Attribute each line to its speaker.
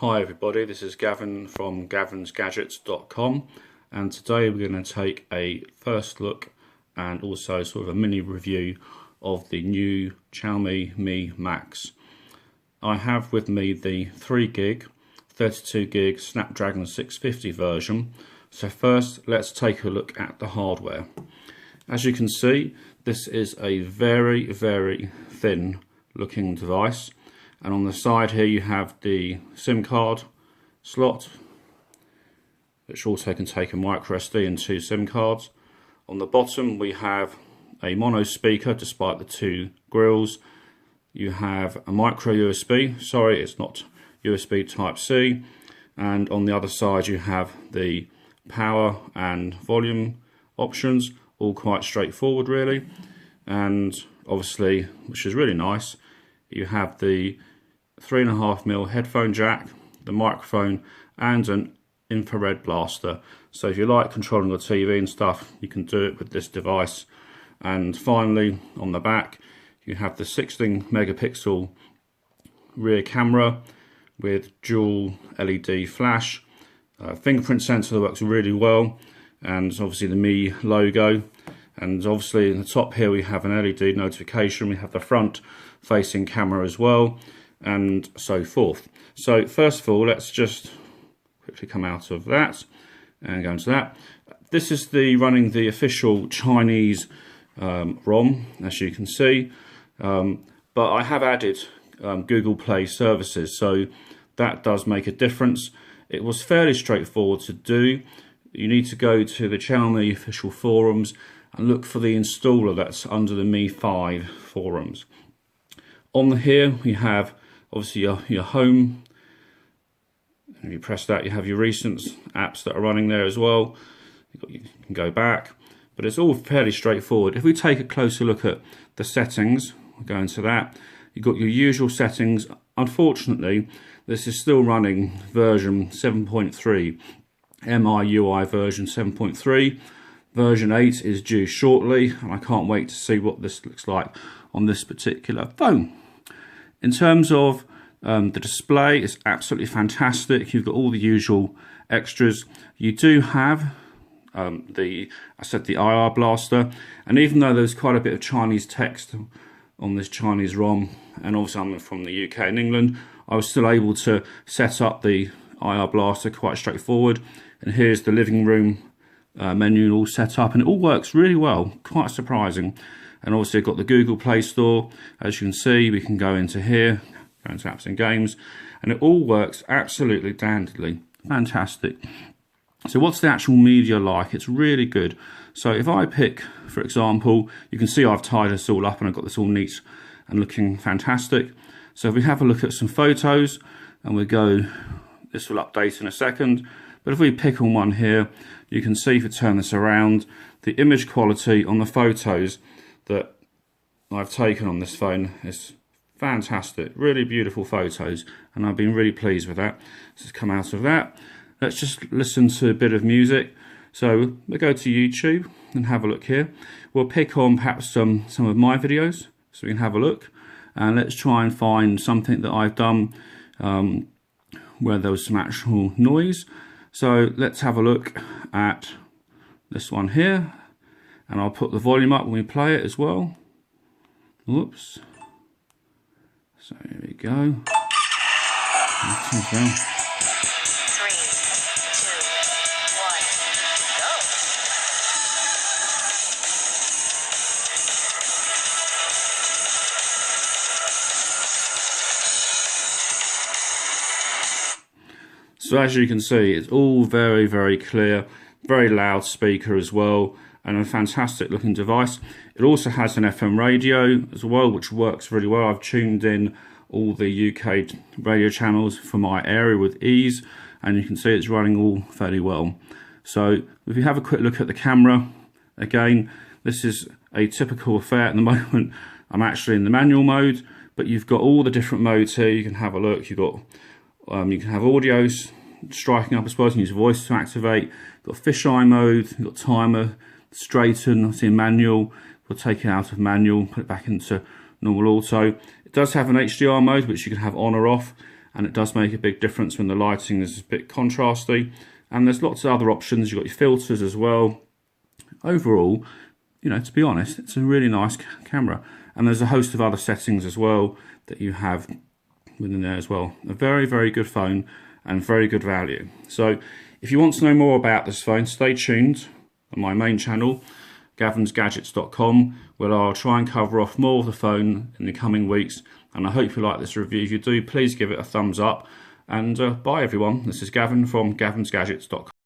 Speaker 1: Hi everybody, this is Gavin from gavinsgadgets.com, and today we're going to take a first look and also sort of a mini review of the new Xiaomi Mi Max. I have with me the 3GB, 32GB Snapdragon 650 version. So first let's take a look at the hardware. As you can see, this is a very thin looking device. And on the side here you have the SIM card slot, which also can take a micro SD and 2 SIM cards. On the bottom we have a mono speaker despite the 2 grills. You have a micro USB, sorry it's not USB type C, and on the other side you have the power and volume options, all quite straightforward really. And obviously, which is really nice, you have the 3.5mm headphone jack, the microphone, and an infrared blaster. So if you like controlling your TV and stuff, you can do it with this device. And finally, on the back, you have the 16 megapixel rear camera with dual LED flash, fingerprint sensor that works really well, and obviously the Mi logo. And obviously in the top here we have an LED notification, we have the front facing camera as well, and so forth. So first of all, let's just quickly come out of that and go into that. This is running the official Chinese ROM, as you can see, but I have added Google Play services, so that does make a difference. It was fairly straightforward to do. You need to go to the Xiaomi official forums and look for the installer that's under the Mi 5 forums. On here we have obviously your home. If you press that, you have your recent apps that are running there as well. You can go back, but it's all fairly straightforward. If we take a closer look at the settings, we'll go into that. You've got your usual settings. Unfortunately, this is still running version 7.3, MIUI version 7.3. Version 8 is due shortly, and I can't wait to see what this looks like on this particular phone. In terms of the display, it's absolutely fantastic. You've got all the usual extras. You do have the IR blaster, and even though there's quite a bit of Chinese text on this Chinese ROM, and obviously I'm from the UK and England, I was still able to set up the IR blaster quite straightforward. And here's the living room menu all set up, and it all works really well, quite surprising. And also I've got the Google Play Store. As you can see, we can go into here, go into apps and games, and it all works absolutely dandily. Fantastic. So what's the actual media like? It's really good. So if I pick, for example, you can see I've tied this all up and I've got this all neat and looking fantastic. So if we have a look at some photos, and we go, this will update in a second, but if we pick on one here, you can see, if you turn this around, the image quality on the photos that I've taken on this phone is fantastic. Really beautiful photos, and I've been really pleased with that. Let's come out of that. Let's just listen to a bit of music. So we'll go to YouTube and have a look here. We'll pick on perhaps some of my videos so we can have a look, and let's try and find something that I've done where there was some actual noise. So let's have a look at this one here, and I'll put the volume up when we play it as well. Whoops. So here we go. 3, 2, 1, go. So as you can see, it's all very clear, very loud speaker as well, and a fantastic looking device. It also has an FM radio as well, which works really well. I've tuned in all the UK radio channels for my area with ease, and you can see it's running all fairly well. So if you have a quick look at the camera, again, this is a typical affair at the moment. I'm actually in the manual mode, but you've got all the different modes here. You can have a look. You've got you can have audios striking up as well. You can use voice to activate. You've got fisheye mode. You've got timer, straighten. Obviously manual. We'll take it out of manual, put it back into normal auto. It does have an HDR mode which you can have on or off, and it does make a big difference when the lighting is a bit contrasty. And there's lots of other options. You've got your filters as well. Overall, you know, to be honest, it's a really nice camera. And there's a host of other settings as well that you have within there as well. A very, very good phone and very good value. So if you want to know more about this phone, stay tuned on my main channel, gavinsgadgets.com, where I'll try and cover off more of the phone in the coming weeks. And I hope you like this review. If you do, please give it a thumbs up. And bye everyone. This is Gavin from gavinsgadgets.com.